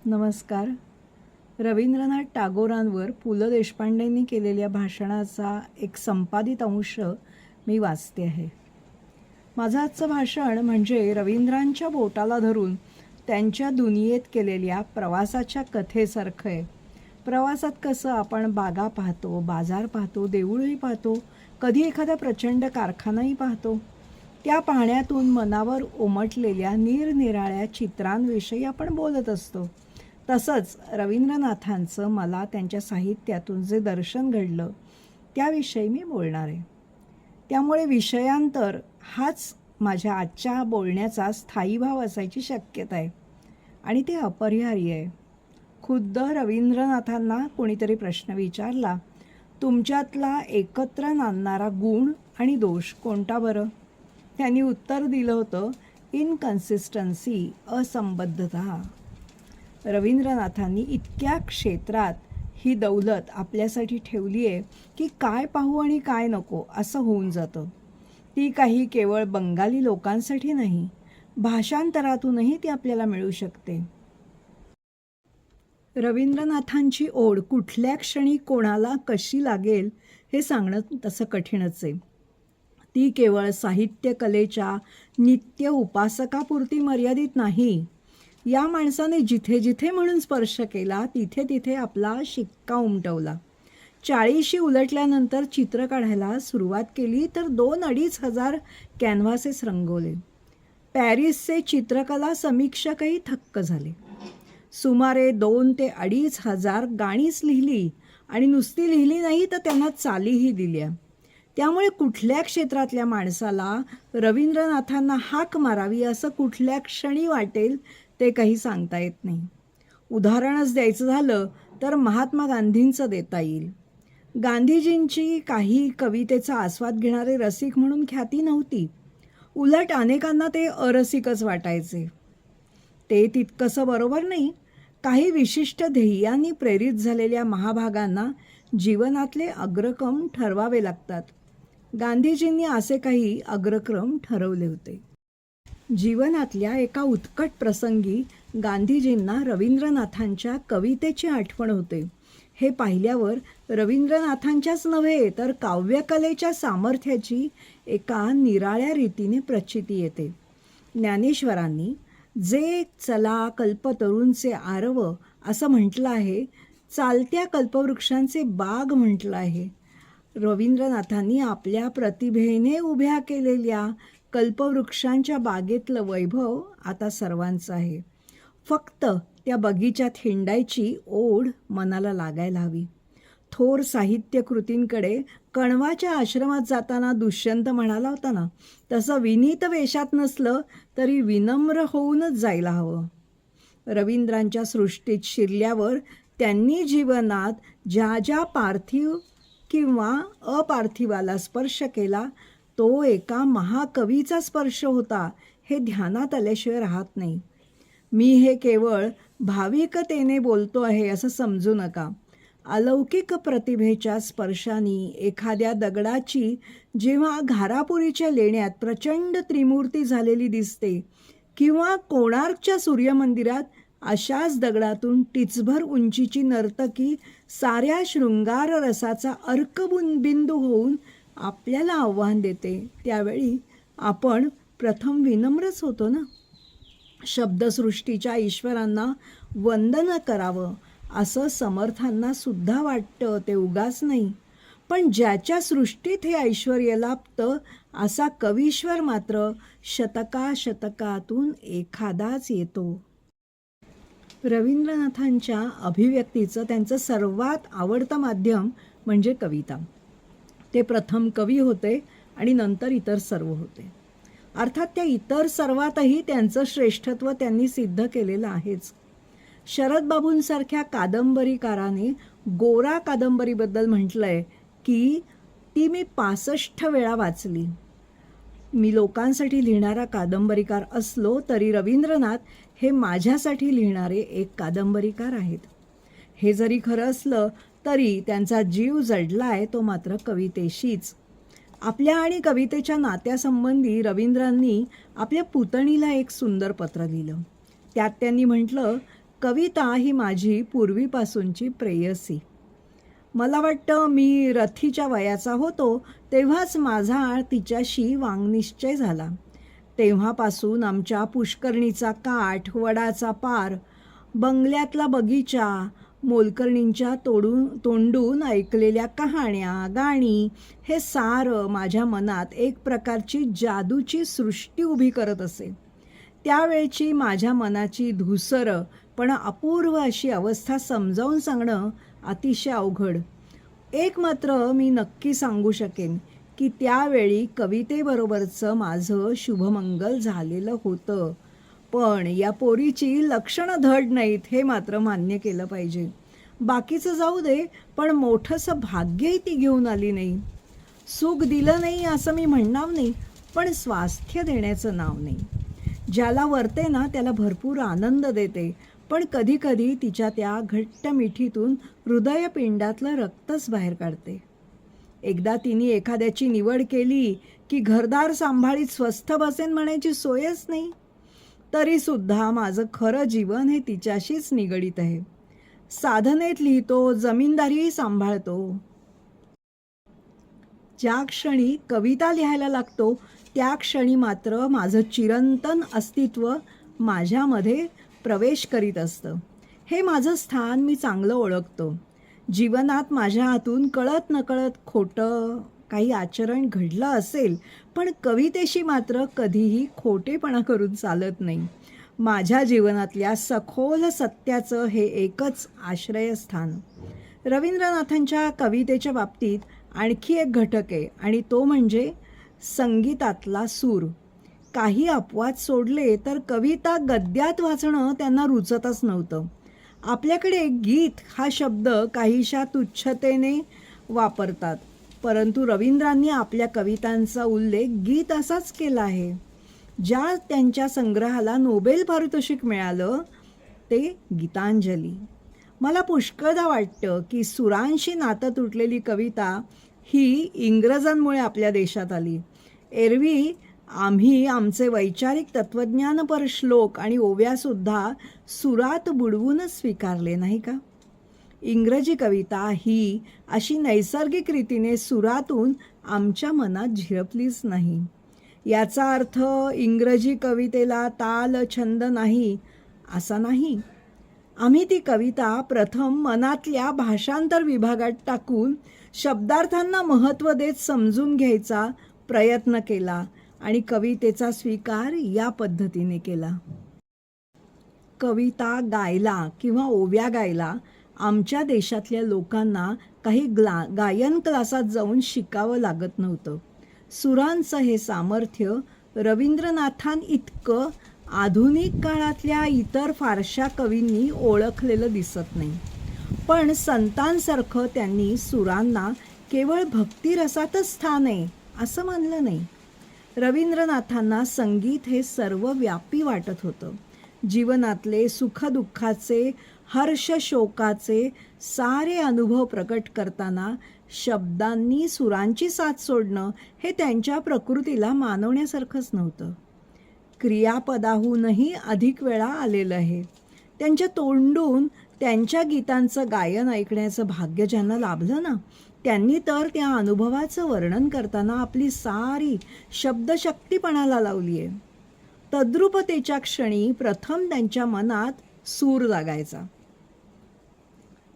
नमस्कार. रवींद्रनाथ टागोरांवर पु ल देशपांडेंनी केलेल्या भाषणाचा एक संपादित अंश मी वाचते आहे. माझं आजचं भाषण म्हणजे रवींद्रांच्या बोटाला धरून त्यांच्या दुनियेत केलेल्या प्रवासाच्या कथेसारखं आहे. प्रवासात कसं आपण बागा पाहतो, बाजार पाहतो, देऊळही पाहतो, कधी एखादा प्रचंड कारखानाही पाहतो. त्या पाहण्यातून मनावर उमटलेल्या निरनिराळ्या चित्रांविषयी आपण बोलत असतो. तसंच रवींद्रनाथांचं मला त्यांच्या साहित्यातून जे दर्शन घडलं त्याविषयी मी बोलणार आहे. त्यामुळे विषयांतर हाच माझ्या आजच्या बोलण्याचा स्थायी भाव असायची शक्यता आहे आणि ते अपरिहार्य आहे. खुद्द रवींद्रनाथांना कोणीतरी प्रश्न विचारला, तुमच्यातला एकत्र नांदणारा गुण आणि दोष कोणता बरं? त्यांनी उत्तर दिलं होतं, इनकन्सिस्टन्सी, असंबद्धता. रवींद्रनाथांनी इतक्या क्षेत्रात ही दौलत आपल्यासाठी ठेवली आहे की काय पाहू आणि काय नको असं होऊन जातं. ती काही केवळ बंगाली लोकांसाठी नाही, भाषांतरातूनही ती आपल्याला मिळू शकते. रवींद्रनाथांची ओढ कुठल्या क्षणी कोणाला कशी लागेल हे सांगणं तसं कठीणच आहे. ती केवळ साहित्य कलेच्या नित्य उपासकापुरती मर्यादित नाही. या माणसाने जिथे जिथे म्हणून स्पर्श केला तिथे तिथे आपला शिक्का उमटवला. 40शी उलटल्यानंतर चित्र काढायला सुरुवात केली तर 2-2.5 हजार कॅनव्हासेस रंगवले. पॅरिसचे चित्रकला समीक्षकही थक्क झाले. सुमारे 2 ते 2.5 हजार गाणीच लिहिली आणि नुसती लिहिली नाही तर त्यांना चालीही दिल्या. त्यामुळे कुठल्या क्षेत्रातल्या माणसाला रवींद्रनाथांना हाक मारावी असं कुठल्या क्षणी वाटेल ते काही सांगता येत नाही. उदाहरणच द्यायचं झालं तर महात्मा गांधींचं देता येईल. गांधीजींची काही कवितेचा आस्वाद घेणारे रसिक म्हणून ख्याती नव्हती. उलट अनेकांना ते अरसिकच वाटायचे. ते तितकंसं बरोबर नाही. काही विशिष्ट ध्येयांनी प्रेरित झालेल्या महाभागांना जीवनातले अग्रक्रम ठरवावे लागतात. गांधीजींनी असे काही अग्रक्रम ठरवले होते. जीवनातल्या एका उत्कट प्रसंगी गांधीजींना रवींद्रनाथांच्या कवितेची आठवण होते. हे पाहिल्यावर रवींद्रनाथांच्याच नव्हे तर काव्यकलेच्या सामर्थ्याची एका निराळ्या रीतीने प्रचिती येते. ज्ञानेश्वरांनी जे चला कल्पतरूंचे आरव असं म्हटलं आहे, चालत्या कल्पवृक्षांचे बाग म्हटलं आहे. रवींद्रनाथांनी आपल्या प्रतिभेने उभ्या केलेल्या कल्पवृक्षांच्या बागेतलं वैभव आता सर्वांचं आहे. फक्त त्या बगीच्यात हिंडायची ओढ मनाला लागायला हवी. थोर साहित्य कृतींकडे कण्वाच्या आश्रमात जाताना दुष्यंत म्हणाला होता ना, तसं विनीत वेशात नसलं तरी विनम्र होऊनच जायला हवं. रवींद्रांच्या सृष्टीत शिरल्यावर त्यांनी जीवनात ज्या ज्या पार्थिव किंवा अपार्थिवाला स्पर्श केला तो एका महाकवीचा स्पर्श होता हे ध्यानात आल्याशिवाय राहत नाही. मी हे केवळ भाविकतेने बोलतो आहे असं समजू नका. अलौकिक प्रतिभेच्या स्पर्शाने एखाद्या दगडाची जेव्हा घारापुरीच्या लेण्यात प्रचंड त्रिमूर्ती झालेली दिसते किंवा कोणार्कच्या सूर्यमंदिरात अशाच दगडातून टिचभर उंचीची नर्तकी साऱ्या शृंगार रसाचा अर्कबिंदू होऊन आपल्याला आव्हान देते, त्यावेळी आपण प्रथम विनम्रच होतो ना. शब्दसृष्टीच्या ईश्वरांना वंदन करावं असं समर्थांना सुद्धा वाटतं, ते उगाच नाही. पण ज्याच्या सृष्टीत हे ऐश्वर्य लाभतं असा कवीश्वर मात्र शतकाशतकातून एखादाच येतो. रवींद्रनाथांच्या अभिव्यक्तीचं त्यांचं सर्वात आवडतं माध्यम म्हणजे कविता. ते प्रथम कवी होते आणि नंतर इतर सर्व होते. अर्थात त्या इतर सर्वातही त्यांचं श्रेष्ठत्व त्यांनी सिद्ध केलेलं आहेच. शरद बाबूंसारख्या कादंबरीकाराने गोरा कादंबरीबद्दल म्हटलंय की ती मी 65 वेळा वाचली. मी लोकांसाठी लिहिणारा कादंबरीकार असलो तरी रवींद्रनाथ हे माझ्यासाठी लिहिणारे एक कादंबरीकार आहेत. हे जरी खरं असलं तरी त्यांचा जीव जडलाय तो मात्र कवितेशीच. आपल्या आणि कवितेच्या नात्यासंबंधी रवींद्रांनी आपल्या पुतणीला एक सुंदर पत्र लिहिलं. त्यात त्यांनी म्हटलं, कविता ही माझी पूर्वीपासूनची प्रेयसी. मला वाटतं मी रथीच्या वयाचा होतो तेव्हाच माझा तिच्याशी वाङ्निश्चय झाला. तेव्हापासून आमच्या पुष्करणीचा काठ, वडाचा पार, बंगल्यातला बगीचा, मोलकरणींच्या तोंडून ऐकलेल्या कहाण्या, गाणी हे सारं माझ्या मनात एक प्रकारची जादूची सृष्टी उभी करत असे. त्यावेळची माझ्या मनाची धुसरं पण अपूर्व अशी अवस्था समजावून सांगणं अतिशय अवघड. एक मात्र मी नक्की सांगू शकेन की त्यावेळी कवितेबरोबरचं माझं शुभमंगल झालेलं होतं. पण या पोरीची लक्षणं धड नाहीत हे मात्र मान्य केलं पाहिजे. बाकीचं जाऊ दे, पण मोठंसं भाग्यही ती घेऊन आली नाही. सुख दिलं नाही असं मी म्हणणार नाही, पण स्वास्थ्य देण्याचं नाव नाही. ज्याला वरते ना त्याला भरपूर आनंद देते, पण कधीकधी तिच्या त्या घट्ट मिठीतून हृदयपिंडातलं रक्तच बाहेर काढते. एकदा तिने एखाद्याची निवड केली की घरदार सांभाळीत स्वस्थ बसेन म्हणायची सोयच नाही. तरीसुद्धा माझं खरं जीवन हे तिच्याशीच निगडीत आहे. साधनेत लिहितो, जमीनदारीही सांभाळतो. ज्या क्षणी कविता लिहायला लागतो त्या क्षणी मात्र माझं चिरंतन अस्तित्व माझ्यामध्ये प्रवेश करीत असतं. हे माझं स्थान मी चांगलं ओळखतो. जीवनात माझ्या हातून कळत नकळत खोटं काही आचरण घडलं असेल, पण कवितेशी मात्र कधीही खोटेपणा करून चालत नाही. माझ्या जीवनातल्या सखोल सत्याचं हे एकच आश्रयस्थान. रवींद्रनाथांच्या कवितेच्या बाबतीत आणखी एक घटक आहे आणि तो म्हणजे संगीतातला सूर. काही अपवाद सोडले तर कविता गद्यात वाचणं त्यांना रुचतच नव्हतं. आपल्याकडे गीत हा शब्द काहीशा तुच्छतेने वापरतात, परंतु रवींद्रांनी आपल्या कवितांचा उल्लेख गीत असाच केला आहे. ज्या त्यांच्या संग्रहाला नोबेल पारितोषिक मिळालं ते गीतांजली. मला पुष्कळदा वाटतं की सुरांशी नातं तुटलेली कविता ही इंग्रजांमुळे आपल्या देशात आली. एरवी आम्ही आमचे वैचारिक तत्त्वज्ञानपर श्लोक आणि ओव्यासुद्धा सुरात बुडवूनच स्वीकारले नाही का? इंग्रजी कविता ही अशी नैसर्गिक रीतीने सुरातून आमच्या मनात झिरपलीच नाही. याचा अर्थ इंग्रजी कवितेला ताल छंद नाही असा नाही. आम्ही ती कविता प्रथम मनातल्या भाषांतर विभागात टाकून शब्दार्थांना महत्त्व देत समजून घ्यायचा प्रयत्न केला आणि कवितेचा स्वीकार या पद्धतीने केला. कविता गायला किंवा ओव्या गायला आमच्या देशातल्या लोकांना काही गायन क्लासात जाऊन शिकावं लागत नव्हतं. सुरांचं हे सामर्थ्य रवींद्रनाथां इतकं आधुनिक काळातल्या इतर फारशा कवींनी ओळखलेलं दिसत नाही. पण संतांसारखं त्यांनी सुरांना केवळ भक्तिरसातच स्थान आहे असं मानलं नाही. रवींद्रनाथांना संगीत हे सर्वव्यापी वाटत होतं. जीवनातले सुखदुःखाचे, हर्ष शोकाचे सारे अनुभव प्रकट करताना शब्दांनी सुरांची साथ सोडणं हे त्यांच्या प्रकृतीला मानवण्यासारखंच नव्हतं. क्रियापदाहूनही अधिक वेळा आलेलं आहे. त्यांच्या तोंडून त्यांच्या गीतांचं गायन ऐकण्याचं भाग्य ज्यांना लाभलं ना, त्यांनी तर त्या अनुभवाचं वर्णन करताना आपली सारी शब्दशक्तीपणाला लावली आहे. तद्रुपतेच्या क्षणी प्रथम त्यांच्या मनात सूर जागायचा.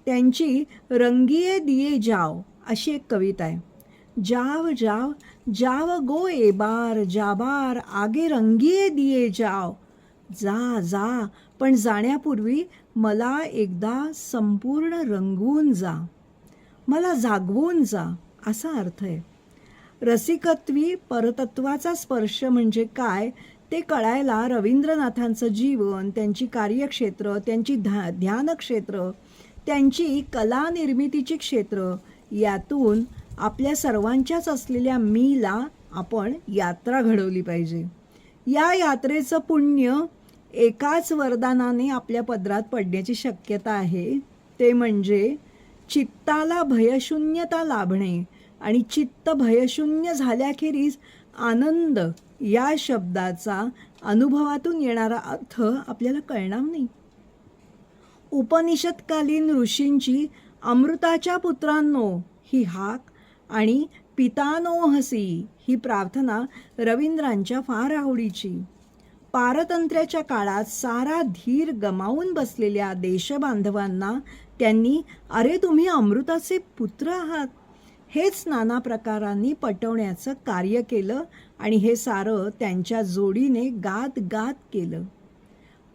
त्यांची रंगिये दिये जाव अशी एक कविता आहे. जाव जाव जाव गो एबार जाबार आगे रंगिये दिये जाव. जा जा, पण जाण्यापूर्वी मला एकदा संपूर्ण रंगवून जा, मला जागवून जा असा अर्थ आहे. रसिकत्वी परतत्वाचा स्पर्श म्हणजे काय ते कळायला रवींद्रनाथांचं जीवन, त्यांची कार्यक्षेत्र, त्यांची ध्यानक्षेत्र, त्यांची कला निर्मितीची क्षेत्र यातून आपल्या सर्वांच्याच असलेल्या मीला आपण यात्रा घडवली पाहिजे. या यात्रेचं पुण्य एकाच वरदानाने आपल्या पदरात पडण्याची शक्यता आहे. ते म्हणजे चित्ताला भयशून्यता लाभणे आणि चित्त भयशून्य झाल्याखेरीज आनंद या शब्दाचा अनुभवातून येणारा अर्थ आपल्याला कळणार नाही. उपनिषदकालीन ऋषींची अमृताच्या पुत्रांनो ही हाक आणि पितानोहसी ही प्रार्थना रवींद्रांच्या फार आवडीची. पारतंत्र्याच्या काळात सारा धीर गमावून बसलेल्या देशबांधवांना त्यांनी अरे तुम्ही अमृताचे पुत्र आहात हेच नाना प्रकारांनी पटवण्याचं कार्य केलं आणि हे सारं त्यांच्या जोडीने गात गात केलं.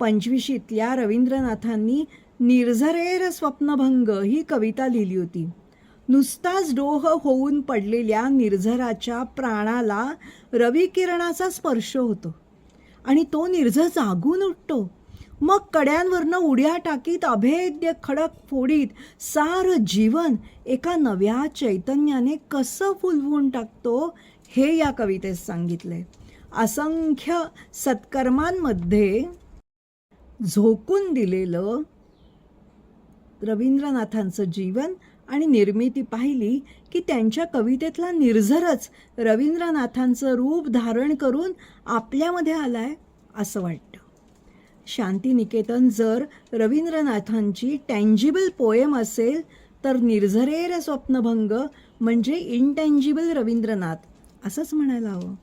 25ल्या रवींद्रनाथांनी निर्झरेर स्वप्नभंग ही कविता लिहिली होती. नुसताच डोह होऊन पडलेल्या निर्झराच्या प्राणाला रविकिरणाचा स्पर्श होतो आणि तो निर्झर जागून उठतो. मग कड्यांवरनं उड्या टाकीत अभेद्य खडक फोडीत सारं जीवन एका नव्या चैतन्याने कसं फुलवून टाकतो हे या कवितेत सांगितलंय. असंख्य सत्कर्मांमध्ये झोकून दिलेलं रवींद्रनाथांचं जीवन आणि निर्मिती पाहिली की त्यांच्या कवितेतला निर्झरच रवींद्रनाथांचं रूप धारण करून आपल्यामध्ये आलाय असं वाटतं. शांतिनिकेतन जर रवींद्रनाथांची टँजिबल पोएम असेल तर निर्झरेर स्वप्नभंग म्हणजे इनटँजिबल रवींद्रनाथ असंच म्हणायला हवं.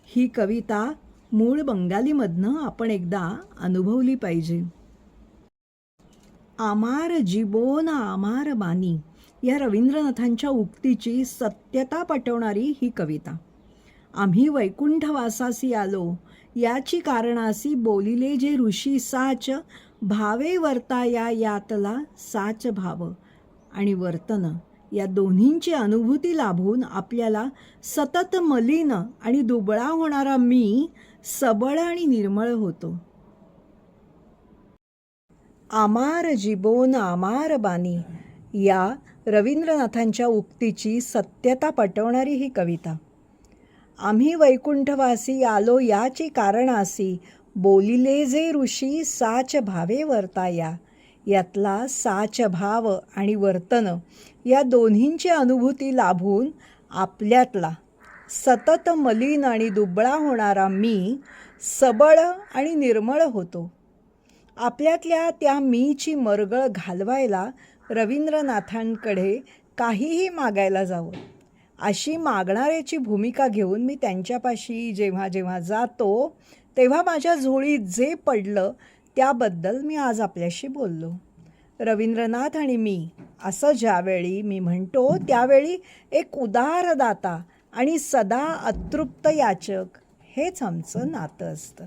ही कविता मूळ बंगालीमधनं आपण एकदा अनुभवली पाहिजे. आमार जीबोन आमार बानी या रवींद्रनाथांच्या उक्तीची सत्यता पटवणारी ही कविता. आम्ही वैकुंठवासासी आलो याची कारणासी बोलिले जे ऋषी साच भावे वर्ताया यातला साच भाव आणि वर्तन या दोन्हींची अनुभूती लाभून आपल्याला सतत मलिन आणि दुबळा होणारा मी सबळ आणि निर्मळ होतो. आमार जीबोन आमार बानी या रवींद्रनाथांच्या उक्तीची सत्यता पटवणारी ही कविता. आम्ही वैकुंठवासी आलो याची कारणासी बोलिले जे ऋषी साच भावे वर्ताया यातला साच भाव आणि वर्तन या दोन्हींची अनुभूती लाभून आपल्यातला सतत मलिन आणि दुबळा होणारा मी सबळ आणि निर्मळ होतो. आपल्यातल्या त्या मीची मरगळ घालवायला रवींद्रनाथांकडे काहीही मागायला जावं अशी मागणाऱ्याची भूमिका घेऊन मी त्यांच्यापाशी जेव्हा जेव्हा जातो तेव्हा माझ्या झोळीत जे पडलं त्याबद्दल मी आज आपल्याशी बोललो. रवींद्रनाथ आणि मी असं ज्यावेळी मी म्हणतो त्यावेळी एक उदार दाता आणि सदा अतृप्त याचक हेच आमचं नातं असतं.